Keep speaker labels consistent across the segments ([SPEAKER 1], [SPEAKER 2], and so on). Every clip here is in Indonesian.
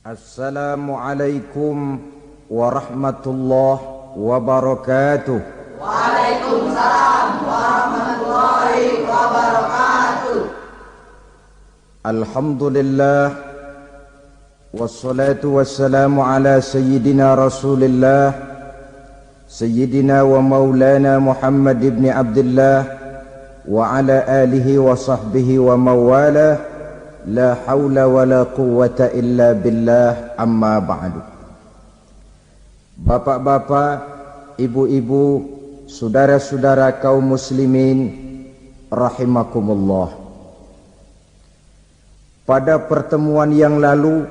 [SPEAKER 1] Assalamualaikum warahmatullahi wabarakatuh.
[SPEAKER 2] Waalaikumsalam warahmatullahi wabarakatuh.
[SPEAKER 1] Alhamdulillah wassalatu wassalamu ala sayyidina Rasulillah sayyidina wa maulana Muhammad ibn Abdullah wa ala alihi wa sahbihi wa mawalah. La haula wa la quwwata illa billah, amma ba'du. Bapak-bapak, ibu-ibu, saudara-saudara kaum muslimin rahimakumullah. Pada pertemuan yang lalu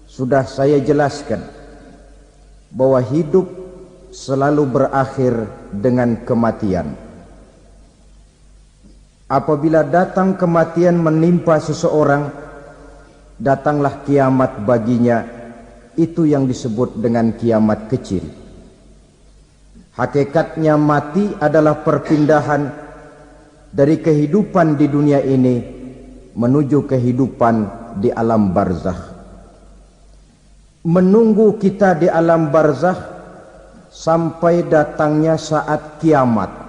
[SPEAKER 1] sudah saya jelaskan bahwa hidup selalu berakhir dengan kematian. Apabila datang kematian menimpa seseorang, datanglah kiamat baginya. Itu yang disebut dengan kiamat kecil. Hakikatnya mati adalah perpindahan dari kehidupan di dunia ini menuju kehidupan di alam barzakh. Menunggu kita di alam barzakh sampai datangnya saat kiamat.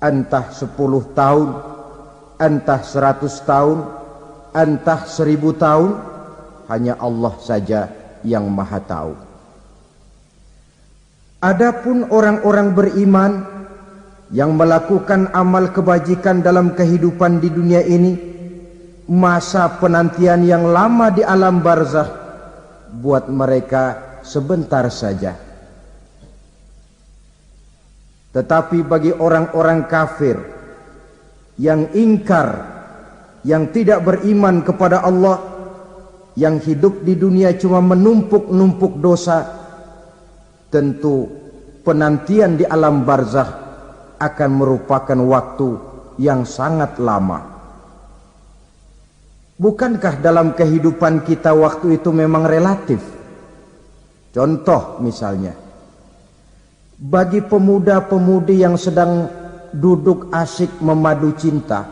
[SPEAKER 1] Entah 10 tahun, entah 100 tahun, entah 1000 tahun, hanya Allah saja yang maha tahu. Adapun orang-orang beriman yang melakukan amal kebajikan dalam kehidupan di dunia ini, masa penantian yang lama di alam barzakh buat mereka sebentar saja. Tetapi bagi orang-orang kafir yang ingkar, yang tidak beriman kepada Allah, yang hidup di dunia cuma menumpuk-numpuk dosa, tentu penantian di alam barzakh akan merupakan waktu yang sangat lama. Bukankah dalam kehidupan kita waktu itu memang relatif? Contoh misalnya, bagi pemuda-pemudi yang sedang duduk asyik memadu cinta,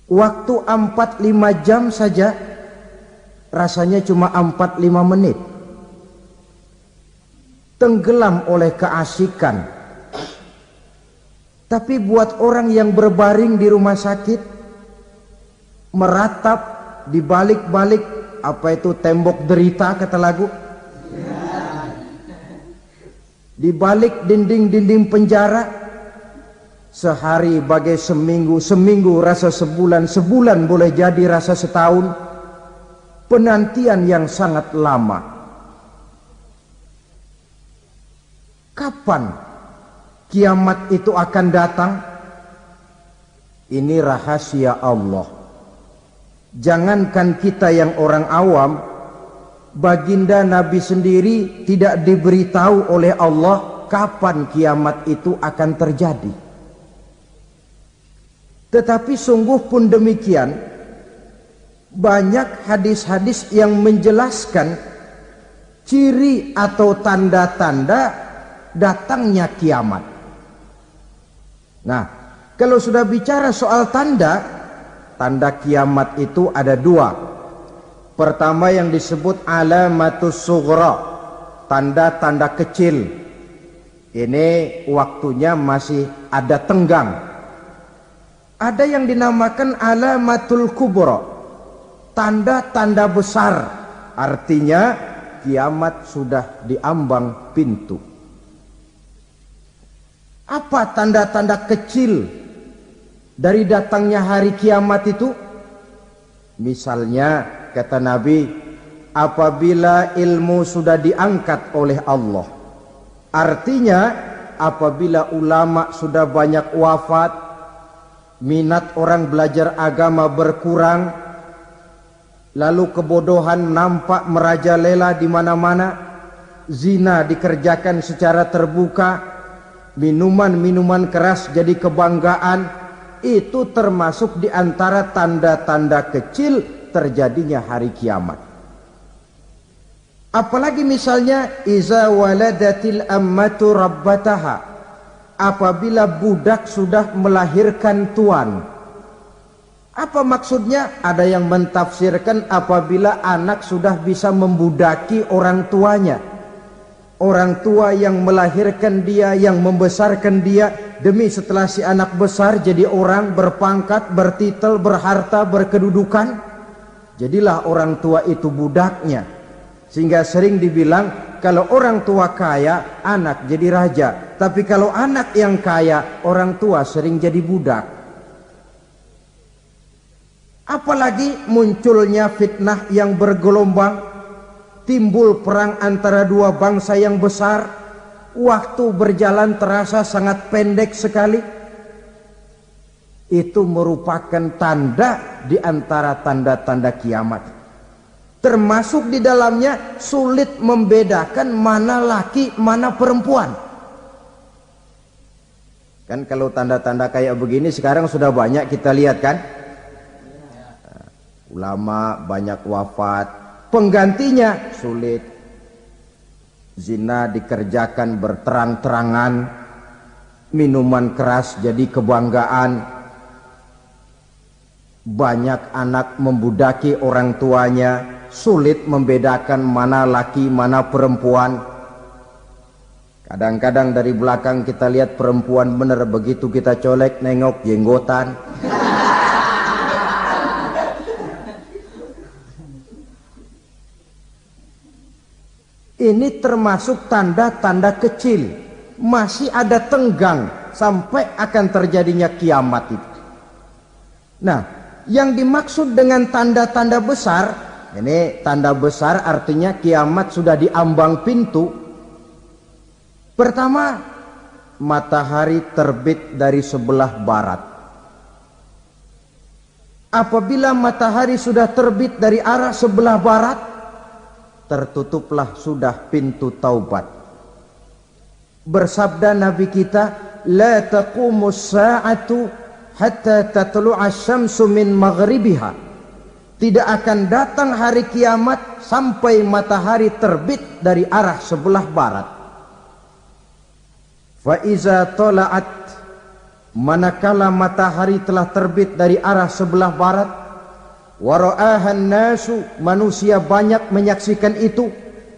[SPEAKER 1] waktu 4-5 jam saja rasanya cuma 4-5 menit. Tenggelam oleh keasikan. Tapi buat orang yang berbaring di rumah sakit, meratap di balik-balik apa itu tembok derita kata lagu, di balik dinding-dinding penjara, sehari bagai seminggu, seminggu rasa sebulan, sebulan boleh jadi rasa setahun. Penantian yang sangat lama. Kapan kiamat itu akan datang? Ini rahasia Allah. Jangankan kita yang orang awam, baginda Nabi sendiri tidak diberitahu oleh Allah kapan kiamat itu akan terjadi. Tetapi sungguh pun demikian, banyak hadis-hadis yang menjelaskan ciri atau tanda-tanda datangnya kiamat. Nah, kalau sudah bicara soal tanda kiamat itu ada 2. Pertama yang disebut alamatus sughra, tanda-tanda kecil. Ini waktunya masih ada tenggang. Ada yang dinamakan alamatul kubra, tanda-tanda besar. Artinya kiamat sudah diambang pintu. Apa tanda-tanda kecil dari datangnya hari kiamat itu? Misalnya kata Nabi, apabila ilmu sudah diangkat oleh Allah, artinya apabila ulama sudah banyak wafat, minat orang belajar agama berkurang, lalu kebodohan nampak merajalela di mana-mana, zina dikerjakan secara terbuka, minuman-minuman keras jadi kebanggaan, itu termasuk di antara tanda-tanda kecil terjadinya hari kiamat. Apalagi misalnya iza waladatil ammatu rabbataha, apabila budak sudah melahirkan tuan. Apa maksudnya? Ada yang mentafsirkan apabila anak sudah bisa membudaki orang tuanya. Orang tua yang melahirkan dia, yang membesarkan dia, demi setelah si anak besar jadi orang berpangkat, bertitel, berharta, berkedudukan, jadilah orang tua itu budaknya. Sehingga sering dibilang kalau orang tua kaya, anak jadi raja. Tapi kalau anak yang kaya, orang tua sering jadi budak. Apalagi munculnya fitnah yang bergelombang, timbul perang antara dua bangsa yang besar, waktu berjalan terasa sangat pendek sekali. Itu merupakan tanda di antara tanda-tanda kiamat. Termasuk di dalamnya sulit membedakan mana laki, mana perempuan. Kan kalau tanda-tanda kayak begini sekarang sudah banyak kita lihat kan. Ulama banyak wafat, penggantinya sulit. Zina dikerjakan berterang-terangan, minuman keras jadi kebanggaan. Banyak anak membudaki orang tuanya, sulit membedakan mana laki mana perempuan. Kadang-kadang dari belakang kita lihat perempuan bener, begitu kita colek nengok jenggotan. Ini termasuk tanda-tanda kecil, masih ada tenggang sampai akan terjadinya kiamat itu. Nah, yang dimaksud dengan tanda-tanda besar, ini tanda besar artinya kiamat sudah di ambang pintu. Pertama, matahari terbit dari sebelah barat. Apabila matahari sudah terbit dari arah sebelah barat, tertutuplah sudah pintu taubat. Bersabda Nabi kita, la taqumus sa'atu hatta tatlu'a syamsu min maghribiha. Tidak akan datang hari kiamat sampai matahari terbit dari arah sebelah barat. Fa iza tala'at, manakala matahari telah terbit dari arah sebelah barat, wara'ahan nasu, manusia banyak menyaksikan itu,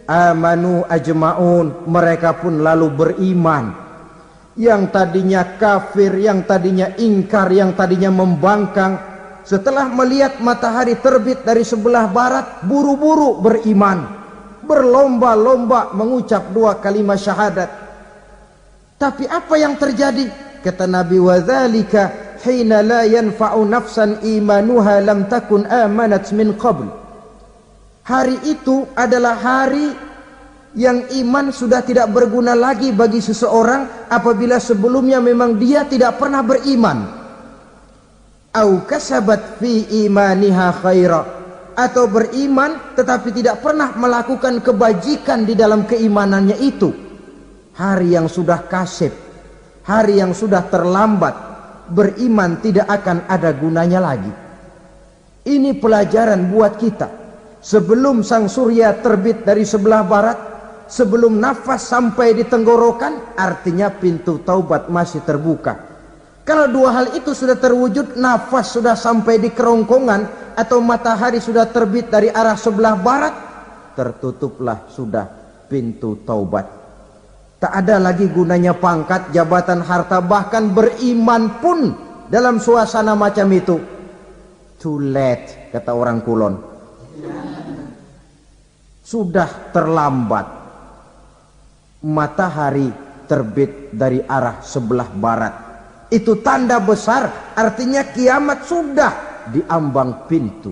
[SPEAKER 1] amanu ajma'un, mereka pun lalu beriman. Yang tadinya kafir, yang tadinya ingkar, yang tadinya membangkang, setelah melihat matahari terbit dari sebelah barat, buru-buru beriman, berlomba-lomba mengucap dua kalimat syahadat. Tapi apa yang terjadi? Kata Nabi, wadzalika hina la yanfa'u nafsan imanuha lam takun amanat min qabl. Hari itu adalah hari yang iman sudah tidak berguna lagi bagi seseorang apabila sebelumnya memang dia tidak pernah beriman. Au kasabat fi imaniha khaira, atau beriman tetapi tidak pernah melakukan kebajikan di dalam keimanannya itu. Hari yang sudah kasib, hari yang sudah terlambat, beriman tidak akan ada gunanya lagi. Ini pelajaran buat kita. Sebelum sang surya terbit dari sebelah barat, sebelum nafas sampai di tenggorokan, artinya pintu taubat masih terbuka. Kalau dua hal itu sudah terwujud, nafas sudah sampai di kerongkongan atau matahari sudah terbit dari arah sebelah barat, tertutuplah sudah pintu taubat. Tak ada lagi gunanya pangkat, jabatan, harta, bahkan beriman pun dalam suasana macam itu. Too late, kata orang Kulon. Sudah terlambat. Matahari terbit dari arah sebelah barat. Itu tanda besar, artinya kiamat sudah di ambang pintu.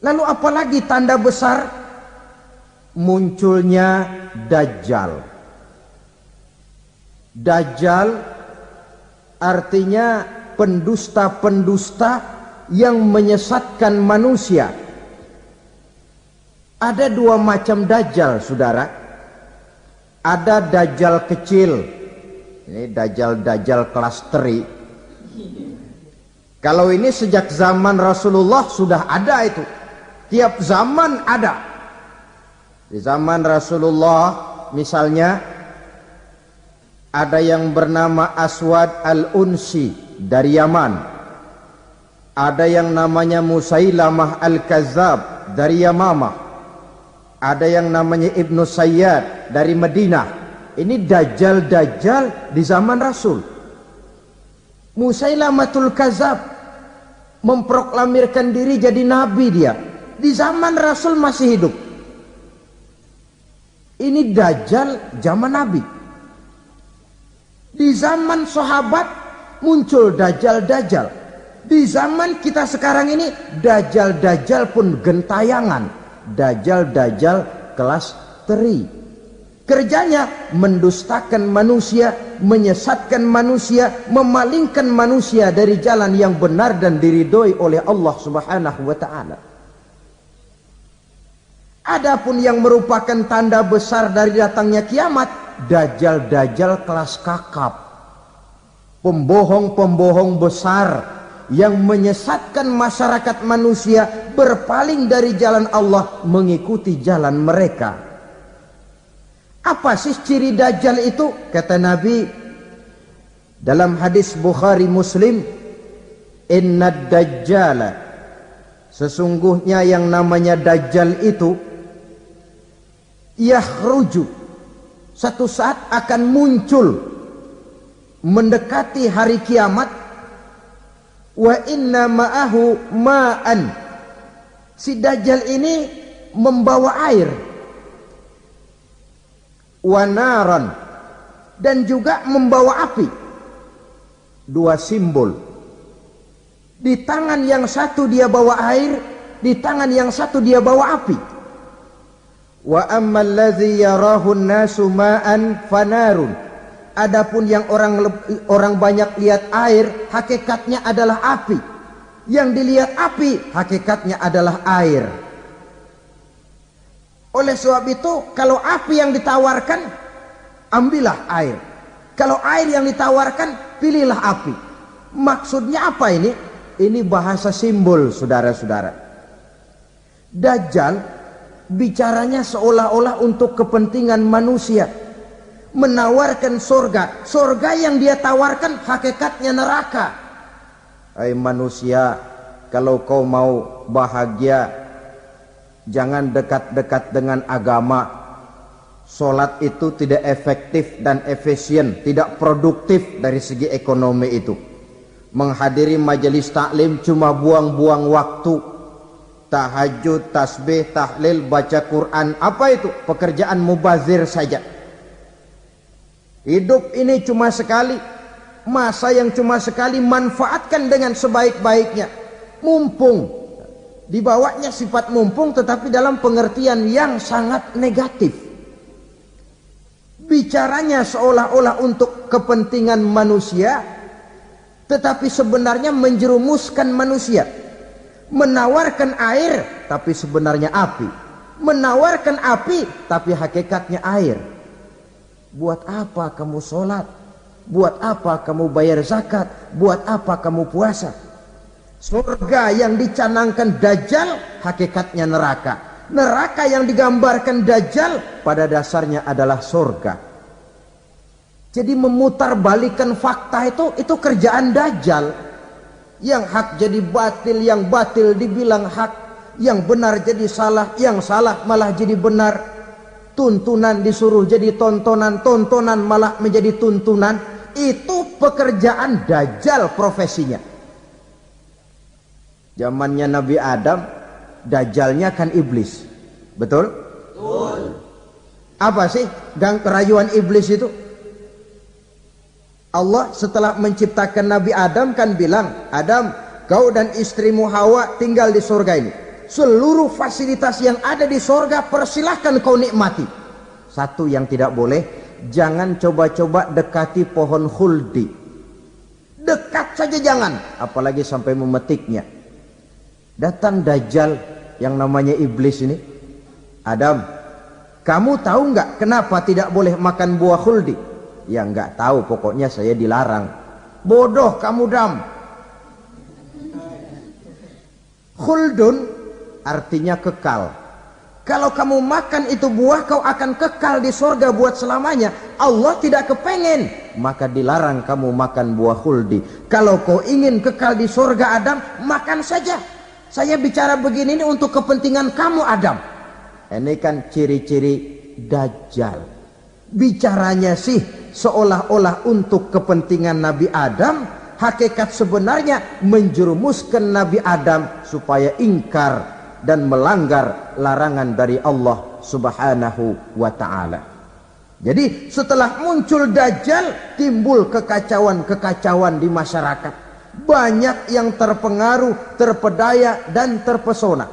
[SPEAKER 1] Lalu apalagi tanda besar? Munculnya Dajjal. Dajjal artinya pendusta-pendusta yang menyesatkan manusia. Ada dua macam Dajjal, saudara. Ada Dajjal kecil, ini Dajjal kelas teri. Kalau ini sejak zaman Rasulullah sudah ada itu. Tiap zaman ada. Di zaman Rasulullah misalnya ada yang bernama Aswad al-Unsi. dari Yaman. Ada yang namanya Musailamah Al-Kazzab dari Yamamah. Ada yang namanya Ibnu Sayyad dari Madinah. Ini dajjal-dajjal di zaman Rasul. Musailamatul Kazzab memproklamirkan diri jadi nabi dia. Di zaman Rasul masih hidup. Ini dajjal zaman Nabi. Di zaman sahabat muncul dajjal-dajjal. Di zaman kita sekarang ini dajjal-dajjal pun gentayangan. Dajjal-dajjal kelas teri. Kerjanya mendustakan manusia, menyesatkan manusia, memalingkan manusia dari jalan yang benar dan diridhoi oleh Allah Subhanahu wa taala. Adapun yang merupakan tanda besar dari datangnya kiamat, dajjal-dajjal kelas kakap. Pembohong-pembohong besar yang menyesatkan masyarakat manusia berpaling dari jalan Allah mengikuti jalan mereka. Apa sih ciri dajjal itu? Kata Nabi dalam hadis Bukhari Muslim, innad dajjala, sesungguhnya yang namanya dajjal itu yakhruju, satu saat akan muncul mendekati hari kiamat. Wa inna ma'ahu ma'an, si dajjal ini membawa air. Wa naran, dan juga membawa api. Dua simbol. Di tangan yang satu dia bawa air, di tangan yang satu dia bawa api. Wa ammal ladzi yarahu an-nasu ma'an fanarun, adapun yang orang banyak lihat air, hakikatnya adalah api. Yang dilihat api, hakikatnya adalah air. Oleh sebab itu, kalau api yang ditawarkan, ambillah air. Kalau air yang ditawarkan, pilihlah api. Maksudnya apa ini? Ini bahasa simbol, saudara-saudara. Dajjal bicaranya seolah-olah untuk kepentingan manusia. Menawarkan surga. Surga yang dia tawarkan hakikatnya neraka. Hai manusia, kalau kau mau bahagia, jangan dekat-dekat dengan agama. Solat itu tidak efektif dan efisien, tidak produktif dari segi ekonomi itu. Menghadiri majelis taklim cuma buang-buang waktu. Tahajud, tasbih, tahlil, baca Quran, apa itu? Pekerjaan mubazir saja. Hidup ini cuma sekali, masa yang cuma sekali, manfaatkan dengan sebaik-baiknya. Mumpung. Dibawanya sifat mumpung, tetapi dalam pengertian yang sangat negatif. Bicaranya seolah-olah untuk kepentingan manusia, tetapi sebenarnya menjerumuskan manusia. Menawarkan air, tapi sebenarnya api. Menawarkan api, tapi hakikatnya air. Buat apa kamu sholat? Buat apa kamu bayar zakat? Buat apa kamu puasa? Surga yang dicanangkan dajjal hakikatnya neraka. Neraka yang digambarkan dajjal pada dasarnya adalah surga. Jadi memutarbalikkan fakta itu kerjaan dajjal. Yang hak jadi batil, yang batil dibilang hak, yang benar jadi salah, yang salah malah jadi benar. Tuntunan disuruh jadi tontonan, tontonan malah menjadi tuntunan. Itu pekerjaan dajjal profesinya. Zamannya Nabi Adam, dajjalnya kan iblis. Betul? Betul. Apa sih gang kerayuan iblis itu? Allah setelah menciptakan Nabi Adam kan bilang, Adam, kau dan istrimu Hawa tinggal di surga ini. Seluruh fasilitas yang ada di surga persilahkan kau nikmati. Satu yang tidak boleh, jangan coba-coba dekati pohon khuldi. Dekat saja jangan, apalagi sampai memetiknya. Datang dajjal yang namanya iblis ini. Adam, kamu tahu nggak kenapa tidak boleh makan buah khuldi? Ya nggak tahu, pokoknya saya dilarang. Bodoh kamu Dam. Khuldun artinya kekal. Kalau kamu makan itu buah, kau akan kekal di surga buat selamanya. Allah tidak kepengen, maka dilarang kamu makan buah khuldi. Kalau kau ingin kekal di surga Adam, makan saja. Saya bicara begini ini untuk kepentingan kamu Adam. Ini kan ciri-ciri Dajjal. Bicaranya sih seolah-olah untuk kepentingan Nabi Adam. Hakikat sebenarnya menjerumuskan Nabi Adam supaya ingkar dan melanggar larangan dari Allah Subhanahu wa ta'ala. Jadi setelah muncul Dajjal, timbul kekacauan-kekacauan di masyarakat. Banyak yang terpengaruh, terpedaya dan terpesona.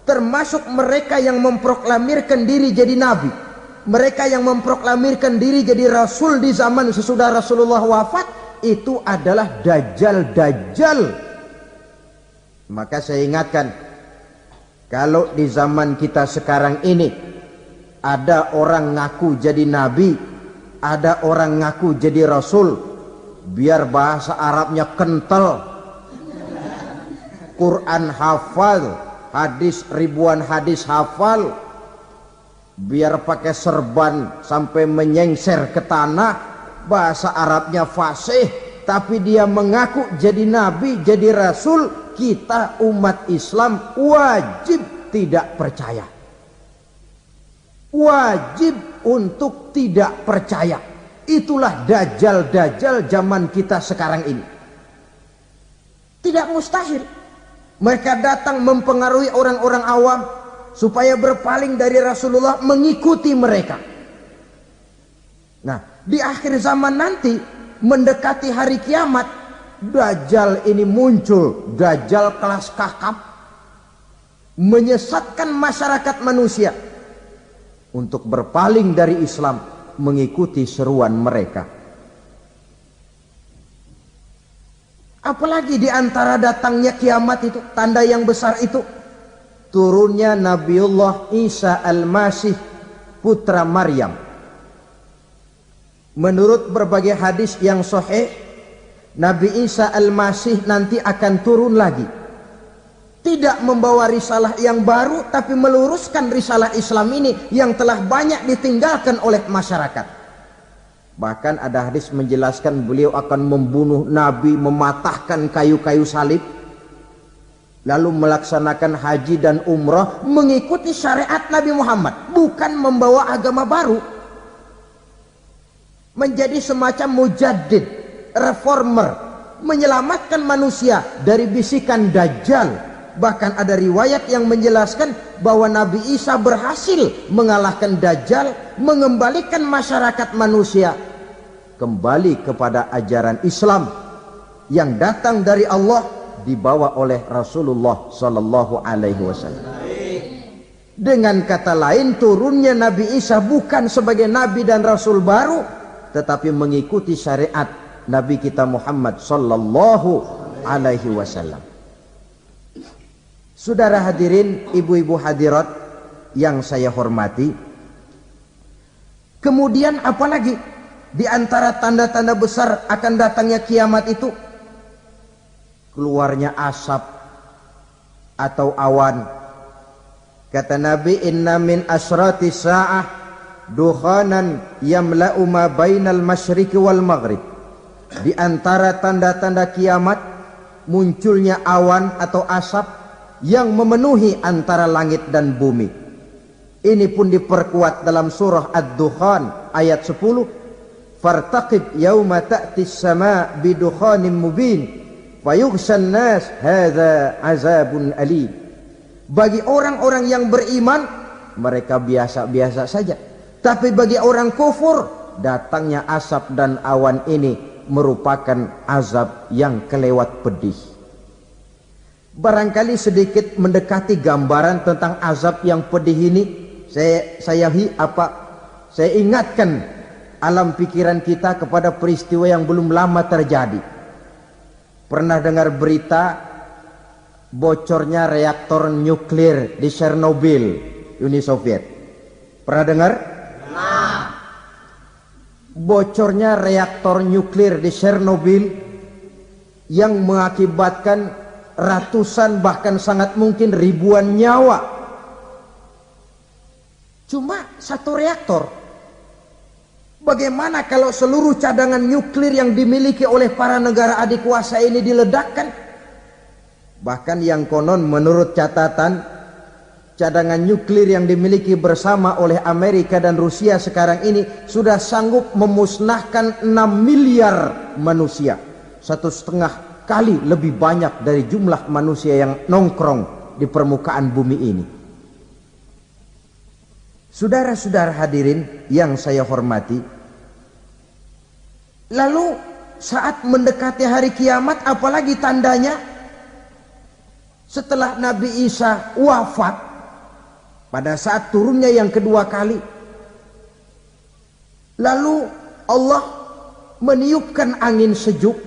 [SPEAKER 1] Termasuk mereka yang memproklamirkan diri jadi nabi. Mereka yang memproklamirkan diri jadi rasul di zaman sesudah Rasulullah wafat, itu adalah Dajjal-Dajjal. Maka saya ingatkan, kalau di zaman kita sekarang ini ada orang ngaku jadi nabi, ada orang ngaku jadi rasul, biar bahasa Arabnya kental, Quran hafal, hadis ribuan hadis hafal, biar pakai serban sampai menyengser ke tanah, bahasa Arabnya fasih, tapi dia mengaku jadi nabi, jadi rasul. Kita umat Islam wajib tidak percaya, wajib untuk tidak percaya. Itulah Dajjal-Dajjal zaman kita sekarang ini. Tidak mustahil mereka datang mempengaruhi orang-orang awam supaya berpaling dari Rasulullah, mengikuti mereka. Nah, di akhir zaman nanti, mendekati hari kiamat, Dajjal ini muncul, Dajjal kelas kakap, menyesatkan masyarakat manusia untuk berpaling dari Islam, mengikuti seruan mereka. Apalagi di antara datangnya kiamat itu, tanda yang besar itu, turunnya Nabiullah Isa Al-Masih, putra Maryam. Menurut berbagai hadis yang sahih, Nabi Isa Al-Masih nanti akan turun lagi. Tidak membawa risalah yang baru, tapi meluruskan risalah Islam ini yang telah banyak ditinggalkan oleh masyarakat. Bahkan ada hadis menjelaskan beliau akan membunuh Nabi, mematahkan kayu-kayu salib, lalu melaksanakan haji dan umrah mengikuti syariat Nabi Muhammad, bukan membawa agama baru. Menjadi semacam mujaddid, reformer, menyelamatkan manusia dari bisikan Dajjal. Bahkan ada riwayat yang menjelaskan bahwa Nabi Isa berhasil mengalahkan Dajjal, mengembalikan masyarakat manusia kembali kepada ajaran Islam yang datang dari Allah, dibawa oleh Rasulullah sallallahu alaihi wasallam. Dengan kata lain, turunnya Nabi Isa bukan sebagai nabi dan rasul baru, tetapi mengikuti syariat Nabi kita Muhammad sallallahu alaihi wasallam. Saudara hadirin, ibu-ibu hadirat yang saya hormati, kemudian apalagi di antara tanda-tanda besar akan datangnya kiamat itu? Keluarnya asap atau awan. Kata Nabi, inna min asyrati sa'ah dukhanan yamla'u ma bainal masyriqi wal maghrib. Di antara tanda-tanda kiamat, munculnya awan atau asap yang memenuhi antara langit dan bumi. Ini pun diperkuat dalam surah Ad-Dukhan ayat 10. Fartaqib yauma ta'tis sama bidukhanin mubin fayughshan nas hadza azabun alim. Bagi orang-orang yang beriman, mereka biasa-biasa saja. Tapi bagi orang kufur, datangnya asap dan awan ini merupakan azab yang kelewat pedih. Barangkali sedikit mendekati gambaran tentang azab yang pedih ini, saya ingatkan alam pikiran kita kepada peristiwa yang belum lama terjadi. Pernah dengar berita bocornya reaktor nuklir di Chernobyl, Uni Soviet? Pernah dengar? Nah. Bocornya reaktor nuklir di Chernobyl yang mengakibatkan ratusan bahkan sangat mungkin ribuan nyawa. cuma satu reaktor. Bagaimana kalau seluruh cadangan nuklir yang dimiliki oleh para negara adikuasa ini diledakkan? Bahkan yang konon menurut catatan, cadangan nuklir yang dimiliki bersama oleh Amerika dan Rusia sekarang ini sudah sanggup memusnahkan 6 miliar manusia. 1,5 kali lebih banyak dari jumlah manusia yang nongkrong di permukaan bumi ini. Saudara-saudara hadirin yang saya hormati, lalu saat mendekati hari kiamat, apalagi tandanya? Setelah Nabi Isa wafat, pada saat turunnya yang kedua kali, lalu Allah meniupkan angin sejuk.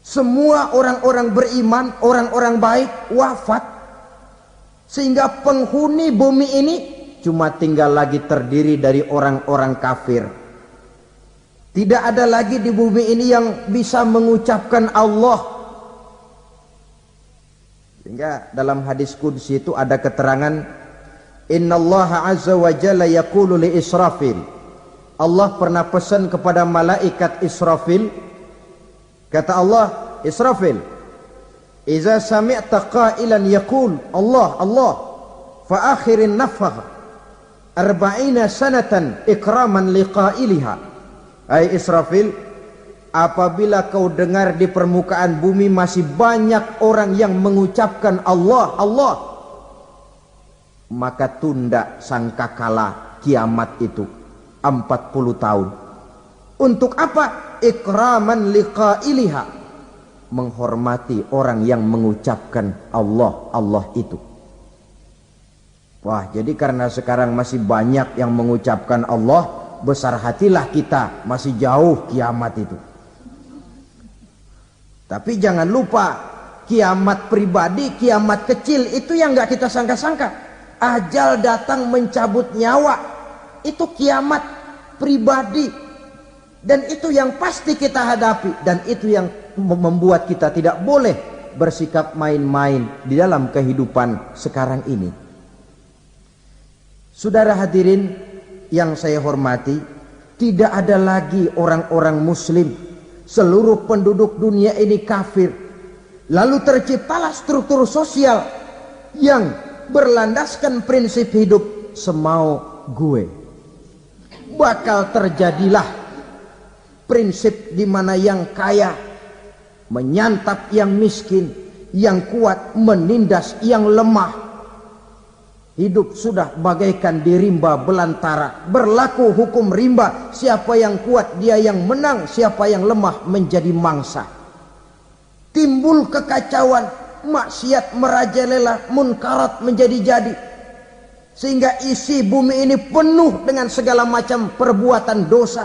[SPEAKER 1] Semua orang-orang beriman, orang-orang baik wafat, sehingga penghuni bumi ini cuma tinggal lagi terdiri dari orang-orang kafir. Tidak ada lagi di bumi ini yang bisa mengucapkan Allah. Sehingga dalam hadis qudsi itu ada keterangan, innallaha azza wa jalla yaqulu li Israfil. Allah pernah pesan kepada malaikat Israfil, kata Allah, Israfil, iza sami'ta qailan yaqul Allah Allah fa akhirin nafakh 40 sanatan ikraman liqailiha. Hai Israfil, apabila kau dengar di permukaan bumi masih banyak orang yang mengucapkan Allah Allah, maka tunda sangkakala kiamat itu 40 tahun. Untuk apa? Ikraman liqailiha, menghormati orang yang mengucapkan Allah Allah itu. Wah, jadi karena sekarang masih banyak yang mengucapkan Allah, besar hatilah kita, masih jauh kiamat itu. Tapi jangan lupa, kiamat pribadi, kiamat kecil itu yang gak kita sangka-sangka. Ajal datang mencabut nyawa, itu kiamat pribadi. Dan itu yang pasti kita hadapi. Dan itu yang membuat kita tidak boleh bersikap main-main di dalam kehidupan sekarang ini. Saudara hadirin yang saya hormati, tidak ada lagi orang-orang muslim. Seluruh penduduk dunia ini kafir. Lalu terciptalah struktur sosial yang berlandaskan prinsip hidup semau gue. Bakal terjadilah prinsip di mana yang kaya menyantap yang miskin, yang kuat menindas yang lemah. Hidup sudah bagaikan di rimba belantara. Berlaku hukum rimba. Siapa yang kuat dia yang menang, siapa yang lemah menjadi mangsa. Timbul kekacauan, maksiat merajalela, munkarat menjadi-jadi. Sehingga isi bumi ini penuh dengan segala macam perbuatan dosa.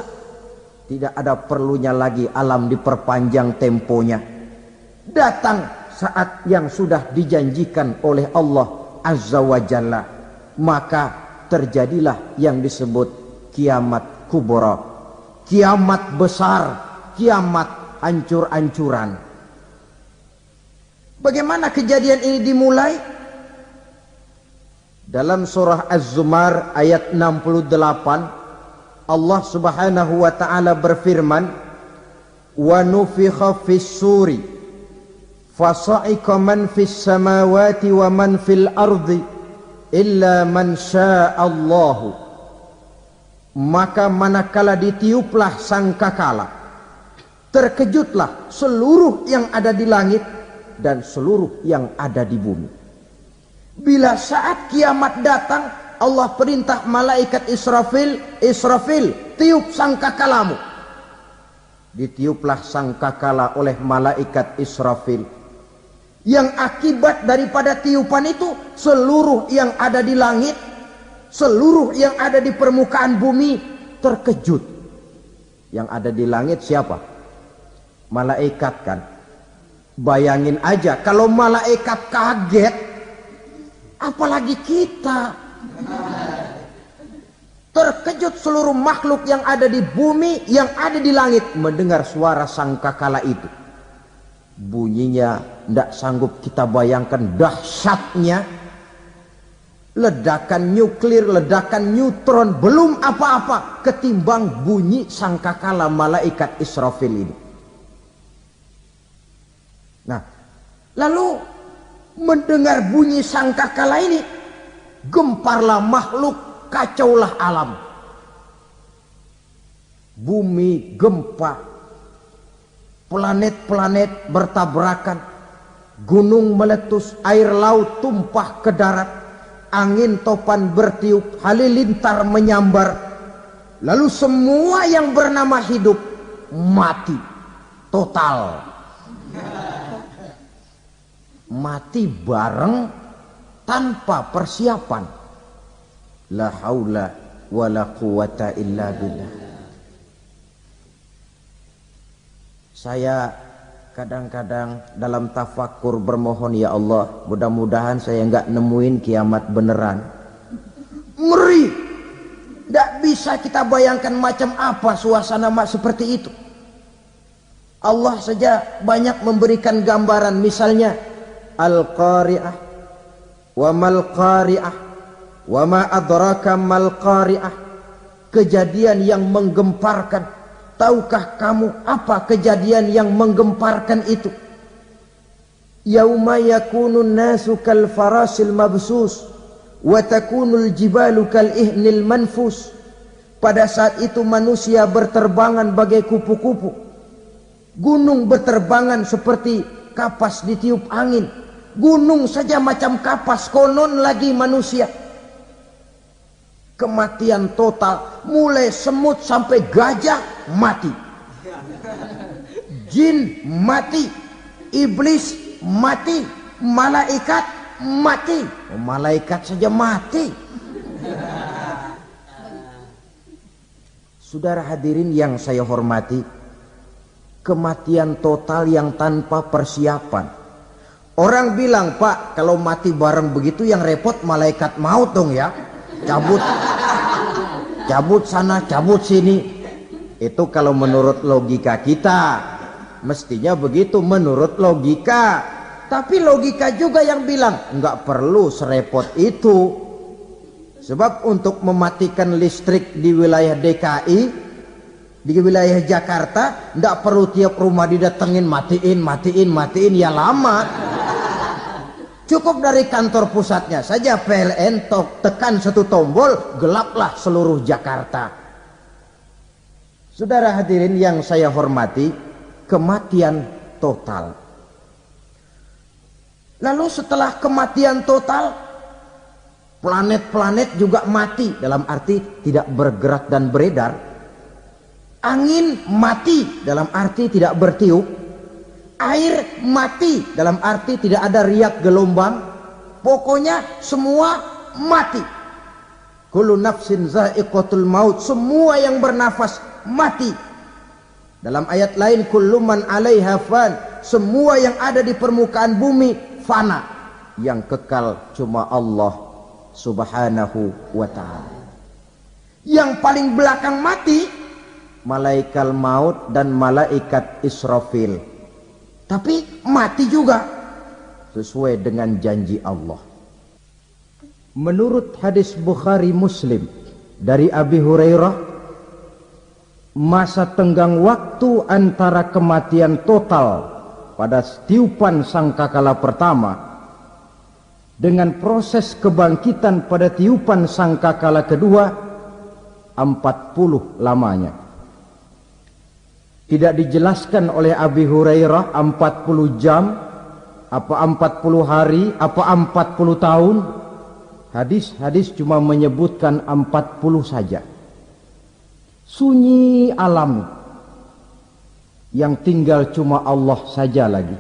[SPEAKER 1] Tidak ada perlunya lagi alam diperpanjang temponya. Datang saat yang sudah dijanjikan oleh Allah Azza wa Jalla, maka terjadilah yang disebut kiamat kubra, kiamat besar, kiamat ancur-ancuran. Bagaimana kejadian ini dimulai? Dalam surah Az-Zumar ayat 68, Allah Subhanahu wa taala berfirman, wa nufikha fis-suri fasa'iqa man fis samawati wa man fil ardi illa man sya'allahu. Maka manakala ditiuplah sangkakala, terkejutlah seluruh yang ada di langit dan seluruh yang ada di bumi. Bila saat kiamat datang, Allah perintah malaikat Israfil, Israfil, tiup sangkakalamu. Ditiuplah sangkakala oleh malaikat Israfil. Yang akibat daripada tiupan itu, seluruh yang ada di langit, seluruh yang ada di permukaan bumi terkejut. Yang ada di langit siapa? Malaikat kan. Bayangin aja kalau malaikat kaget, apalagi kita. Terkejut seluruh makhluk yang ada di bumi, yang ada di langit mendengar suara sangkakala itu. Bunyinya tidak sanggup kita bayangkan dahsyatnya. ledakan nuklir, ledakan neutron, belum apa-apa ketimbang bunyi sangkakala malaikat Israfil ini. Nah, lalu mendengar bunyi sangkakala ini, gemparlah makhluk, kacaulah alam. Bumi gempa, planet-planet bertabrakan, gunung meletus, air laut tumpah ke darat, angin topan bertiup, halilintar menyambar. Lalu semua yang bernama hidup mati total. Mati bareng tanpa persiapan. La haula wala quwata illa billah. Saya kadang-kadang dalam tafakur bermohon, ya Allah, mudah-mudahan saya enggak nemuin kiamat beneran. Ngeri. Tidak bisa kita bayangkan macam apa suasana seperti itu. Allah saja banyak memberikan gambaran, misalnya Al-Qari'ah, wa mal qari'ah, wa ma adraka mal qari'ah. Kejadian yang menggemparkan. Tahukah kamu apa kejadian yang menggemparkan itu? Yauma yakunun nasu kal farasil mabsus wa takunul jibalu kal ihnil manfus. Pada saat itu manusia berterbangan bagai kupu-kupu. Gunung berterbangan seperti kapas ditiup angin. Gunung saja macam kapas, konon lagi manusia. Kematian total, mulai semut sampai gajah mati, jin mati, iblis mati, malaikat mati. Malaikat saja mati. Saudara hadirin yang saya hormati, kematian total yang tanpa persiapan. Orang bilang, Pak, kalau mati bareng begitu yang repot malaikat maut dong ya. Cabut sana, cabut sini. Itu kalau menurut logika kita, mestinya begitu menurut logika. Tapi logika juga yang bilang nggak perlu serepot itu. Sebab untuk mematikan listrik di wilayah DKI, di wilayah Jakarta, nggak perlu tiap rumah didatengin matiin, ya lama. Cukup dari kantor pusatnya saja PLN tekan satu tombol, gelaplah seluruh Jakarta. Saudara hadirin yang saya hormati, kematian total. Lalu setelah kematian total, planet-planet juga mati, dalam arti tidak bergerak dan beredar. Angin mati, dalam arti tidak bertiup. Air mati, dalam arti tidak ada riak gelombang. Pokoknya semua mati. Kullu nafsin za'iqatul maut, semua yang bernafas mati. Dalam ayat lain, kullu man 'alaiha fan, semua yang ada di permukaan bumi fana. Yang kekal cuma Allah Subhanahu wa ta'ala. Yang paling belakang mati malaikat maut dan malaikat Israfil. Tapi mati juga sesuai dengan janji Allah. Menurut hadis Bukhari Muslim dari Abi Hurairah, masa tenggang waktu antara kematian total pada tiupan sangkakala pertama dengan proses kebangkitan pada tiupan sangkakala kedua 40 lamanya. Tidak dijelaskan oleh Abi Hurairah 40 jam, apa 40 hari, apa 40 tahun. Hadis-hadis cuma menyebutkan 40 saja. Sunyi alam, yang tinggal cuma Allah saja lagi.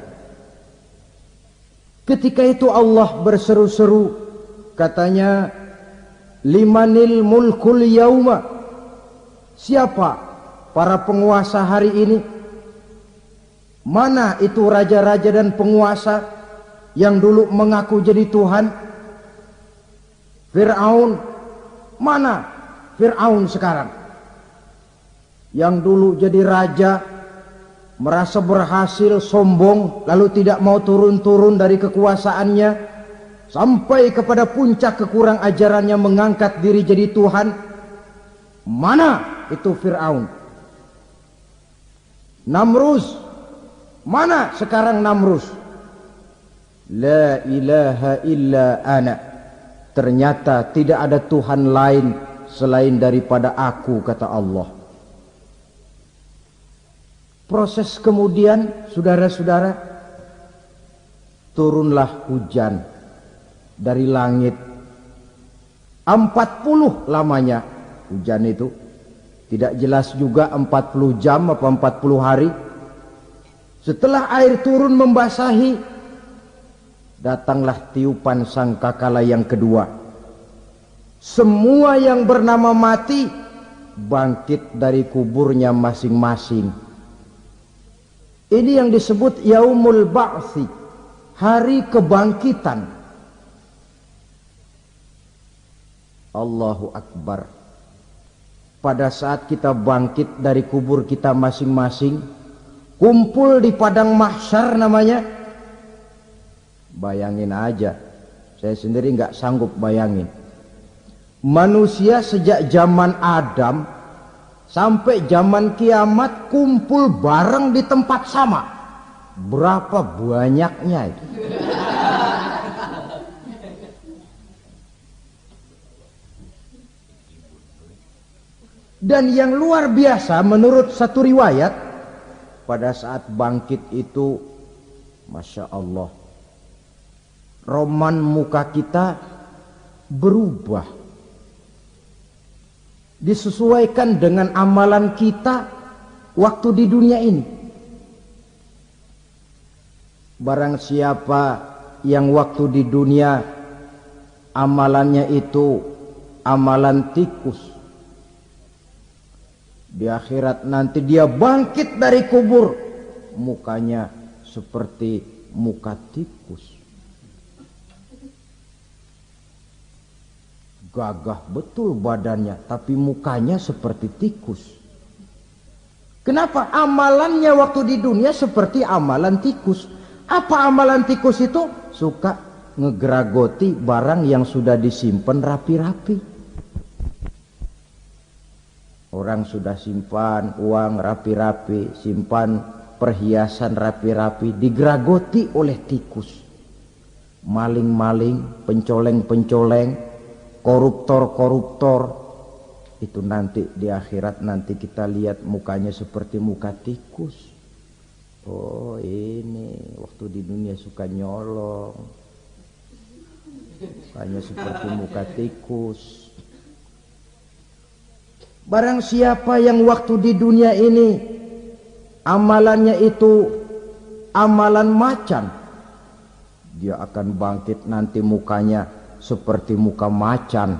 [SPEAKER 1] Ketika itu Allah berseru-seru, katanya, limanil mulkul yauma. Siapa para penguasa hari ini? Mana itu raja-raja dan penguasa yang dulu mengaku jadi Tuhan? Fir'aun. Mana Fir'aun sekarang? Yang dulu jadi raja, merasa berhasil, sombong, lalu tidak mau turun-turun dari kekuasaannya. sampai kepada puncak kekurang ajarannya mengangkat diri jadi Tuhan. Mana itu Fir'aun? Namrus, mana sekarang Namrus? La ilaha illa ana. Ternyata tidak ada Tuhan lain selain daripada aku, kata Allah. Proses kemudian, saudara-saudara, turunlah hujan dari langit. 40 lamanya hujan itu. Tidak jelas juga 40 jam apa 40 hari. Setelah air turun membasahi, datanglah tiupan sangkakala yang kedua. Semua yang bernama mati bangkit dari kuburnya masing-masing. Ini yang disebut Yaumul Ba'thi, hari kebangkitan. Allahu Akbar. Pada saat kita bangkit dari kubur kita masing-masing, kumpul di padang mahsyar namanya. Bayangin aja, saya sendiri nggak sanggup bayangin. Manusia sejak zaman Adam sampai zaman kiamat kumpul bareng di tempat sama. Berapa banyaknya itu? Dan yang luar biasa menurut satu riwayat, pada saat bangkit itu, Masya Allah, roman muka kita berubah, disesuaikan dengan amalan kita waktu di dunia ini. Barang siapa yang waktu di dunia amalannya itu amalan tikus, di akhirat nanti dia bangkit dari kubur, mukanya seperti muka tikus. Gagah betul badannya, tapi mukanya seperti tikus. Kenapa? Amalannya waktu di dunia seperti amalan tikus. Apa amalan tikus itu? Suka ngegeragoti barang yang sudah disimpan rapi-rapi. Orang sudah simpan uang rapi-rapi, simpan perhiasan rapi-rapi, digeragoti oleh tikus. Maling-maling, pencoleng-pencoleng, koruptor-koruptor, itu nanti di akhirat nanti kita lihat mukanya seperti muka tikus. Oh, ini waktu di dunia suka nyolong, mukanya seperti muka tikus. Barang siapa yang waktu di dunia ini amalannya itu amalan macan, dia akan bangkit nanti mukanya seperti muka macan.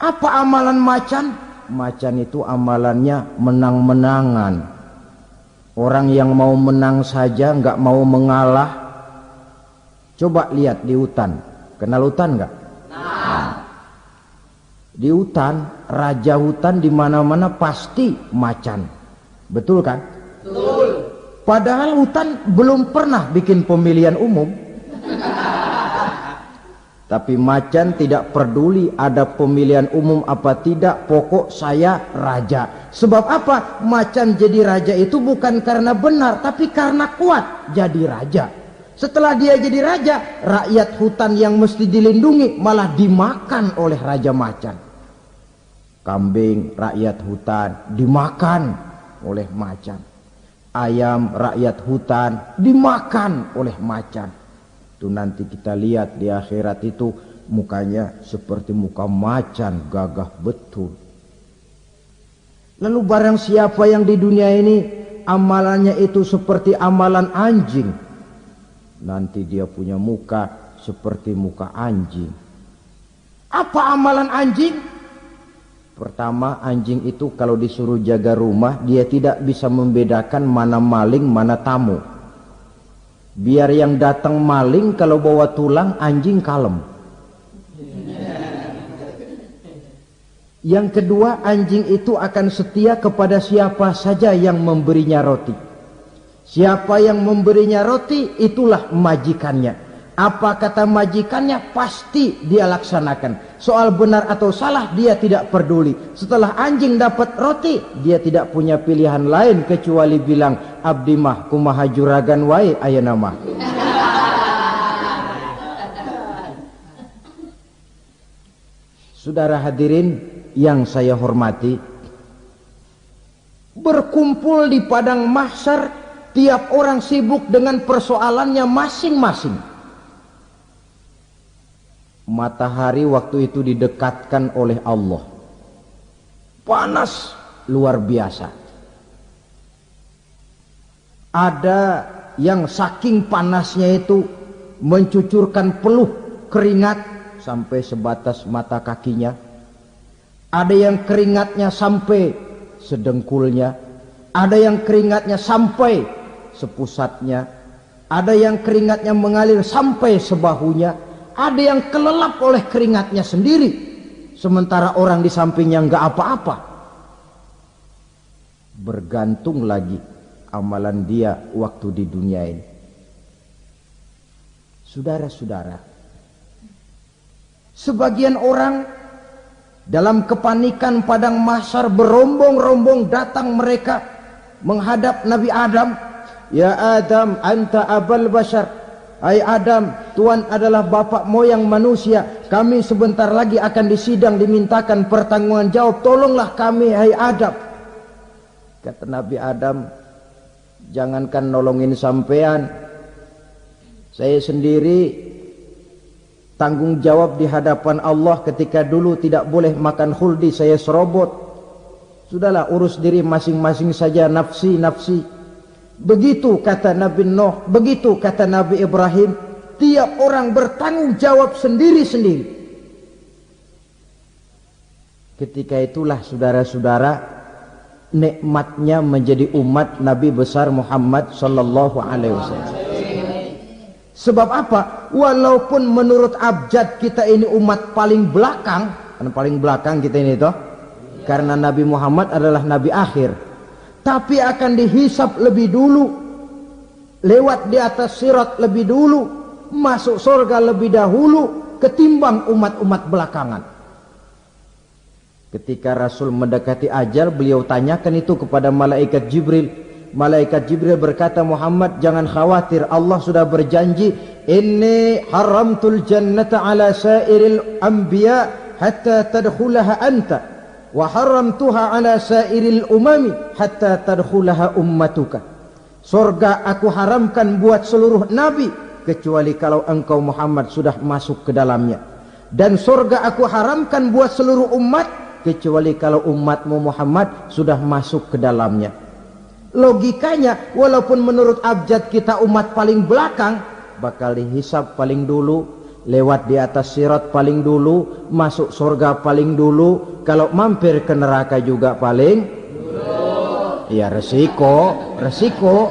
[SPEAKER 1] Apa amalan macan? Macan itu amalannya menang-menangan. Orang yang mau menang saja nggak mau mengalah. Coba lihat di hutan. Kenal hutan nggak? Di hutan, raja hutan di mana-mana pasti macan. Betul kan?
[SPEAKER 2] Betul.
[SPEAKER 1] Padahal hutan belum pernah bikin pemilihan umum. Tapi macan tidak peduli ada pemilihan umum apa tidak, pokok saya raja. Sebab apa? Macan jadi raja itu bukan karena benar, tapi karena kuat jadi raja. Setelah dia jadi raja, rakyat hutan yang mesti dilindungi malah dimakan oleh raja macan. Kambing rakyat hutan dimakan oleh macan. Ayam rakyat hutan dimakan oleh macan. Itu nanti kita lihat di akhirat itu mukanya seperti muka macan, gagah betul. Lalu barang siapa yang di dunia ini amalannya itu seperti amalan anjing, nanti dia punya muka seperti muka anjing. Apa amalan anjing? Pertama, anjing itu kalau disuruh jaga rumah, dia tidak bisa membedakan mana maling, mana tamu. Biar yang datang maling, kalau bawa tulang, anjing kalem. Yang kedua, anjing itu akan setia kepada siapa saja yang memberinya roti. Siapa yang memberinya roti, itulah majikannya. Apa kata majikannya pasti dia laksanakan. Soal benar atau salah dia tidak peduli. Setelah anjing dapat roti, dia tidak punya pilihan lain kecuali bilang, abdi mah kumaha juragan wae ayeuna mah. Saudara hadirin yang saya hormati, berkumpul di padang mahsyar, tiap orang sibuk dengan persoalannya masing-masing. Matahari waktu itu didekatkan oleh Allah, panas luar biasa. Ada yang saking panasnya itu mencucurkan peluh keringat sampai sebatas mata kakinya. Ada yang keringatnya sampai sedengkulnya, ada yang keringatnya sampai sepusatnya, ada yang keringatnya mengalir sampai sebahunya, ada yang kelelap oleh keringatnya sendiri, sementara orang di sampingnya enggak apa-apa. Bergantung lagi amalan dia waktu di dunia ini. Saudara-saudara, sebagian orang dalam kepanikan padang mahsyar berombong-rombong datang mereka menghadap Nabi Adam. Ya Adam, anta abal bashar. Hai Adam, Tuhan adalah bapak moyang manusia. Kami sebentar lagi akan disidang, dimintakan pertanggungan jawab. Tolonglah kami, hai Adam. Kata Nabi Adam, jangankan nolongin sampean, saya sendiri tanggung jawab di hadapan Allah ketika dulu tidak boleh makan khuldi, saya serobot. Sudahlah, urus diri masing-masing saja, nafsi, nafsi. Begitu kata Nabi Nuh, begitu kata Nabi Ibrahim. Tiap orang bertanggung jawab sendiri-sendiri. Ketika itulah saudara-saudara, nikmatnya menjadi umat Nabi besar Muhammad sallallahu alaihi wasallam. Sebab apa? Walaupun menurut abjad kita ini umat paling belakang, kan paling belakang kita ini toh, karena Nabi Muhammad adalah Nabi akhir. Tapi akan dihisap lebih dulu, lewat di atas sirat lebih dulu, masuk surga lebih dahulu ketimbang umat-umat belakangan. Ketika Rasul mendekati ajal, beliau tanyakan itu kepada malaikat Jibril. Malaikat Jibril berkata, Muhammad jangan khawatir, Allah sudah berjanji, inni haramtul jannata ala sairil anbiya hatta tadkhulaha anta, wa haramtuha ala sairil umami hatta tadkhulaha ummatuka. Surga aku haramkan buat seluruh nabi kecuali kalau engkau Muhammad sudah masuk ke dalamnya, dan surga aku haramkan buat seluruh umat kecuali kalau umatmu Muhammad sudah masuk ke dalamnya. Logikanya, walaupun menurut abjad kita umat paling belakang, bakal dihisap paling dulu, lewat di atas sirat paling dulu, masuk surga paling dulu, kalau mampir ke neraka juga paling dulu. Ya resiko, resiko.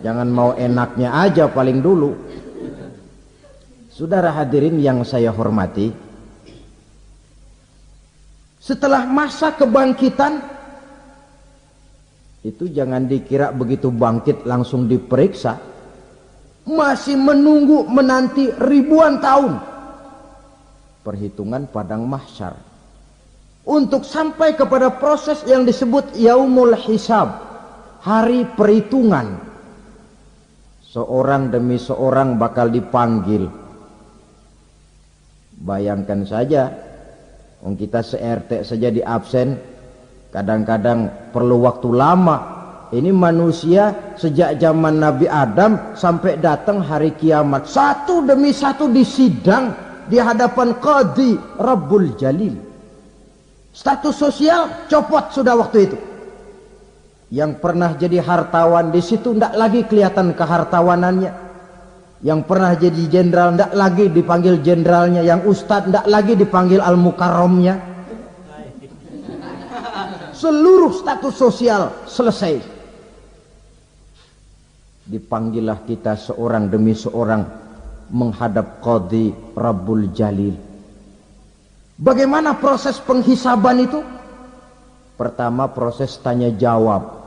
[SPEAKER 1] Jangan mau enaknya aja paling dulu. Saudara hadirin yang saya hormati, setelah masa kebangkitan itu jangan dikira begitu bangkit langsung diperiksa. Masih menunggu menanti ribuan tahun perhitungan padang mahsyar untuk sampai kepada proses yang disebut yaumul hisab, hari perhitungan. Seorang demi seorang bakal dipanggil. Bayangkan saja, kita se-RT saja di absen, kadang-kadang perlu waktu lama. Ini manusia sejak zaman Nabi Adam sampai datang hari kiamat, satu demi satu disidang di hadapan Qadhi Rabbul Jalil. Status sosial copot sudah waktu itu. Yang pernah jadi hartawan di situ tidak lagi kelihatan kehartawanannya. Yang pernah jadi jenderal tidak lagi dipanggil jenderalnya. Yang ustadz tidak lagi dipanggil al-mukarramnya. Seluruh status sosial selesai. Dipanggillah kita seorang demi seorang menghadap Qadhi Rabbul Jalil. Bagaimana proses penghisaban itu? Pertama proses tanya jawab.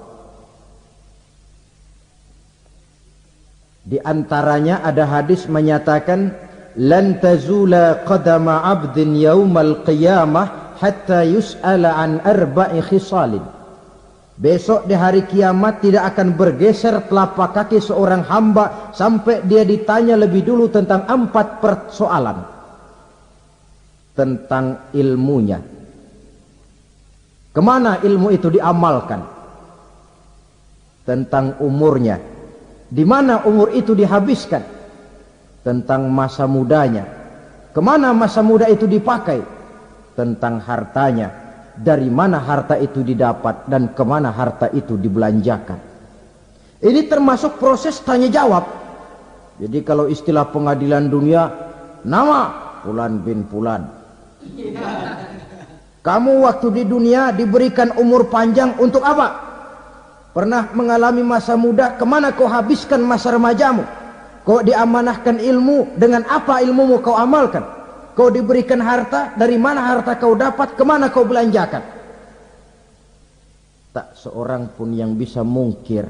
[SPEAKER 1] Di antaranya ada hadis menyatakan lan tazula qadama 'abdin yaumal qiyamah hatta yus'ala an arba'i khisalin. Besok di hari kiamat tidak akan bergeser telapak kaki seorang hamba sampai dia ditanya lebih dulu tentang 4 persoalan. Tentang ilmunya. Kemana ilmu itu diamalkan? Tentang umurnya. Di mana umur itu dihabiskan? Tentang masa mudanya. Kemana masa muda itu dipakai? Tentang hartanya. Dari mana harta itu didapat dan kemana harta itu dibelanjakan. Ini termasuk proses tanya jawab. Jadi kalau istilah pengadilan dunia, nama Fulan bin Fulan. Kamu waktu di dunia diberikan umur panjang untuk apa? Pernah mengalami masa muda, kemana kau habiskan masa remajamu? Kau diamanahkan ilmu, dengan apa ilmumu kau amalkan? Kau diberikan harta, dari mana harta kau dapat, kemana kau belanjakan? Tak seorang pun yang bisa mungkir.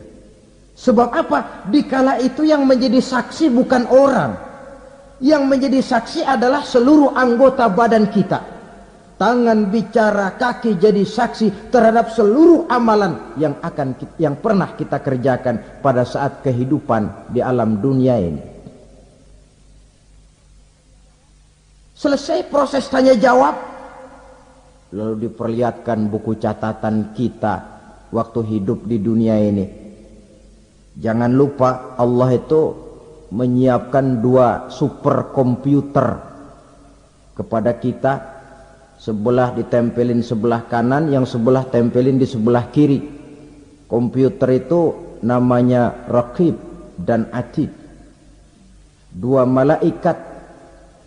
[SPEAKER 1] Sebab apa? Dikala itu yang menjadi saksi bukan orang. Yang menjadi saksi adalah seluruh anggota badan kita. Tangan bicara, kaki jadi saksi terhadap seluruh amalan yang pernah kita kerjakan pada saat kehidupan di alam dunia ini. Selesai proses tanya jawab, lalu diperlihatkan buku catatan kita waktu hidup di dunia ini. Jangan lupa Allah itu menyiapkan 2 superkomputer kepada kita. Sebelah ditempelin sebelah kanan, yang sebelah tempelin di sebelah kiri. Komputer itu namanya Raqib dan Atid. 2 malaikat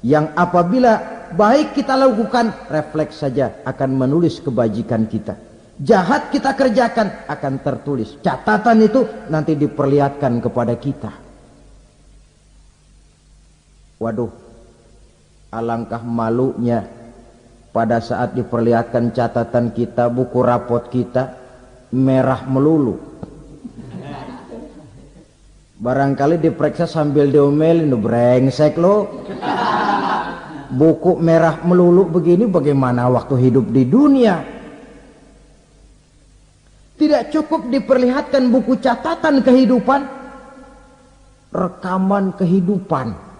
[SPEAKER 1] yang apabila baik kita lakukan, refleks saja akan menulis kebajikan kita. Jahat kita kerjakan, akan tertulis. Catatan itu nanti diperlihatkan kepada kita. Waduh, alangkah malunya pada saat diperlihatkan catatan kita, buku rapot kita merah melulu. Barangkali diperiksa sambil diomelin, brengsek lo. Buku merah melulu begini bagaimana waktu hidup di dunia? Tidak cukup diperlihatkan buku catatan kehidupan, rekaman kehidupan.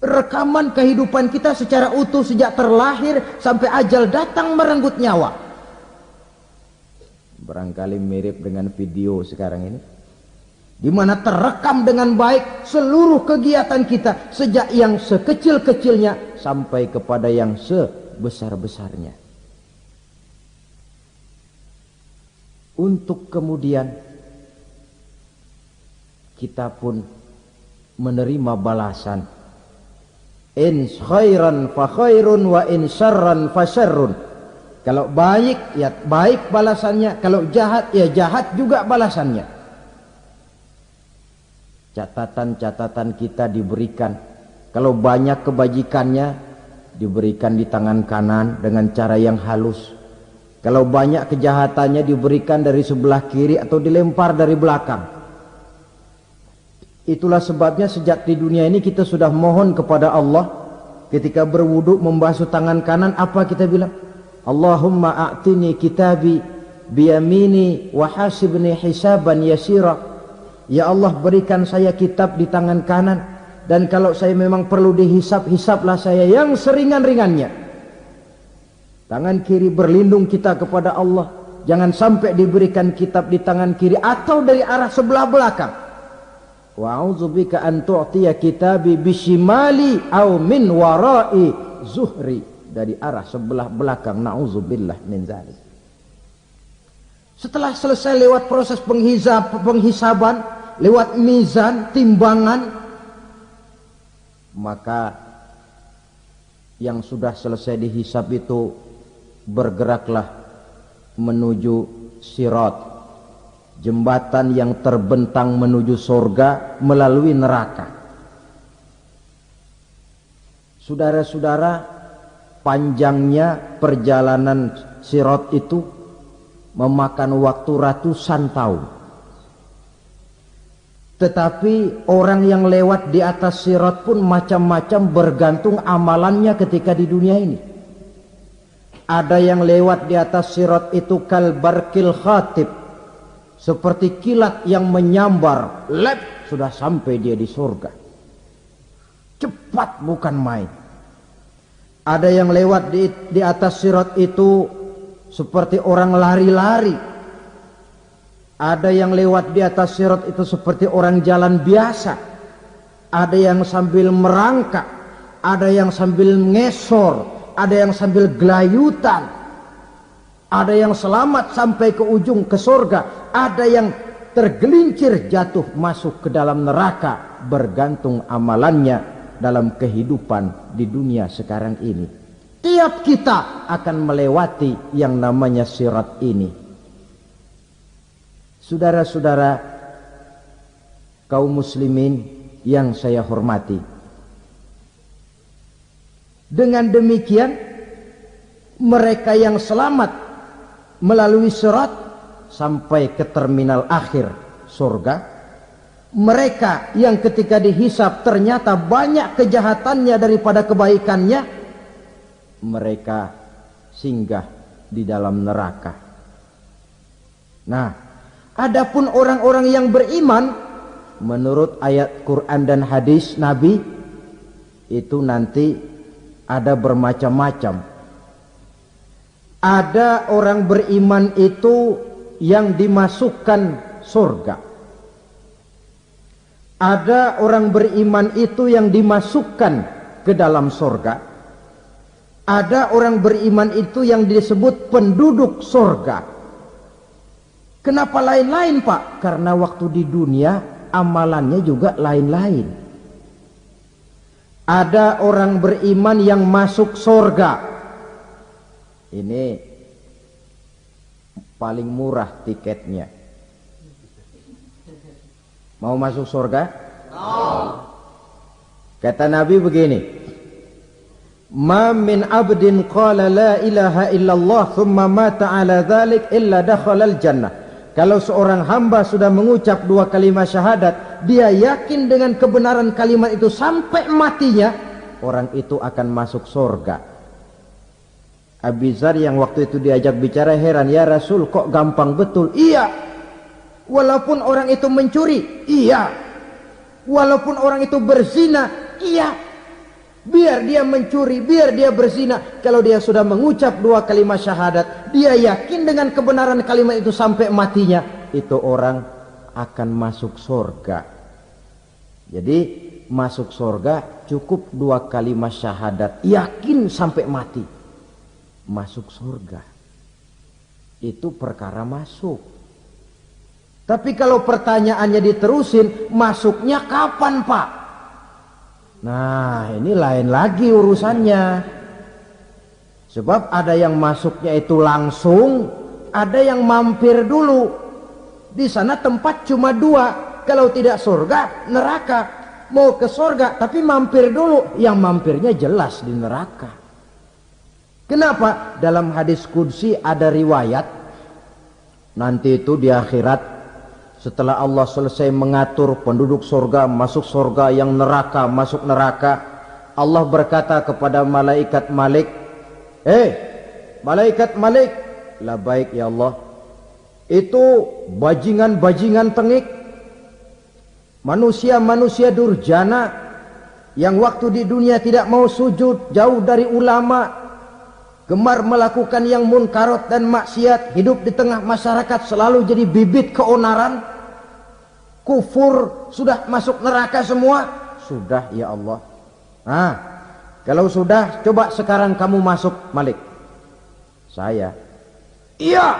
[SPEAKER 1] Rekaman kehidupan kita secara utuh sejak terlahir sampai ajal datang merenggut nyawa. Barangkali mirip dengan video sekarang ini, di mana terekam dengan baik seluruh kegiatan kita sejak yang sekecil-kecilnya sampai kepada yang sebesar-besarnya. Untuk kemudian kita pun menerima balasan. In khairan fa khairun wa in syarran fa syarrun. Kalau baik ya baik balasannya, kalau jahat ya jahat juga balasannya. Catatan-catatan kita diberikan. Kalau banyak kebajikannya diberikan di tangan kanan dengan cara yang halus. Kalau banyak kejahatannya diberikan dari sebelah kiri atau dilempar dari belakang. Itulah sebabnya sejak di dunia ini kita sudah mohon kepada Allah. Ketika berwudu membasuh tangan kanan, apa kita bilang? Allahumma a'tini kitabi biyamini wa hasibni hisaban yasira. Ya Allah, berikan saya kitab di tangan kanan, dan kalau saya memang perlu dihisap, hisaplah saya yang seringan-ringannya. Tangan kiri berlindung kita kepada Allah. Jangan sampai diberikan kitab di tangan kiri atau dari arah sebelah belakang. Wa a'udzubika an tu'tiya kitabi bishimali aw min wara'i zuhri, dari arah sebelah belakang. Na'udzubillah min dzalik. Setelah selesai lewat proses penghisaban, lewat mizan, timbangan, maka yang sudah selesai dihisab itu bergeraklah menuju sirat, jembatan yang terbentang menuju surga melalui neraka. Saudara-saudara, panjangnya perjalanan sirat itu memakan waktu ratusan tahun. Tetapi orang yang lewat di atas sirat pun macam-macam, bergantung amalannya ketika di dunia ini. Ada yang lewat di atas sirat itu kal barkil khatib, seperti kilat yang menyambar, lep, sudah sampai dia di surga. Cepat bukan main. Ada yang lewat di atas sirat itu seperti orang lari-lari. Ada yang lewat di atas sirat itu seperti orang jalan biasa. Ada yang sambil merangkak, ada yang sambil ngesor, ada yang sambil gelayutan, ada yang selamat sampai ke ujung ke surga, ada yang tergelincir jatuh masuk ke dalam neraka, bergantung amalannya dalam kehidupan di dunia sekarang ini. Tiap kita akan melewati yang namanya sirat ini. Saudara-saudara kaum muslimin yang saya hormati, dengan demikian mereka yang selamat melalui sirat sampai ke terminal akhir surga, mereka yang ketika dihisab ternyata banyak kejahatannya daripada kebaikannya, mereka singgah di dalam neraka. Nah, adapun orang-orang yang beriman menurut ayat Quran dan hadis Nabi itu nanti ada bermacam-macam. Ada orang beriman itu yang dimasukkan surga. Ada orang beriman itu yang dimasukkan ke dalam surga. Ada orang beriman itu yang disebut penduduk surga. Kenapa lain-lain, Pak? Karena waktu di dunia amalannya juga lain-lain. Ada orang beriman yang masuk surga. Ini paling murah tiketnya. Mau masuk surga? Kata Nabi begini, ma min abdin qala la ilaha illallah thumma mata ala dhalik illa dakhalal jannah. Kalau seorang hamba sudah mengucap dua kalimat syahadat, dia yakin dengan kebenaran kalimat itu sampai matinya, orang itu akan masuk surga. Abi Dzar yang waktu itu diajak bicara heran, ya Rasul kok gampang betul? Iya, walaupun orang itu mencuri, iya, walaupun orang itu berzina, iya, biar dia mencuri, biar dia berzina, kalau dia sudah mengucap dua kalimat syahadat, dia yakin dengan kebenaran kalimat itu sampai matinya, itu orang akan masuk surga. Jadi masuk surga cukup dua kalimat syahadat, yakin sampai mati, masuk surga. Itu perkara masuk. Tapi kalau pertanyaannya diterusin, masuknya kapan, Pak? Nah, ini lain lagi urusannya. Sebab ada yang masuknya itu langsung, ada yang mampir dulu. Di sana tempat cuma dua, kalau tidak surga, neraka. Mau ke surga tapi mampir dulu, yang mampirnya jelas di neraka. Kenapa? Dalam hadis qudsi ada riwayat, nanti itu di akhirat, setelah Allah selesai mengatur penduduk surga masuk surga, yang neraka masuk neraka, Allah berkata kepada malaikat Malik, malaikat Malik, labaik ya Allah, itu bajingan-bajingan tengik, manusia-manusia durjana yang waktu di dunia tidak mau sujud, jauh dari ulama, gemar melakukan yang munkarat dan maksiat, hidup di tengah masyarakat selalu jadi bibit keonaran, kufur, sudah masuk neraka semua. Sudah ya Allah. Nah, kalau sudah, coba sekarang kamu masuk, Malik. Saya, iya,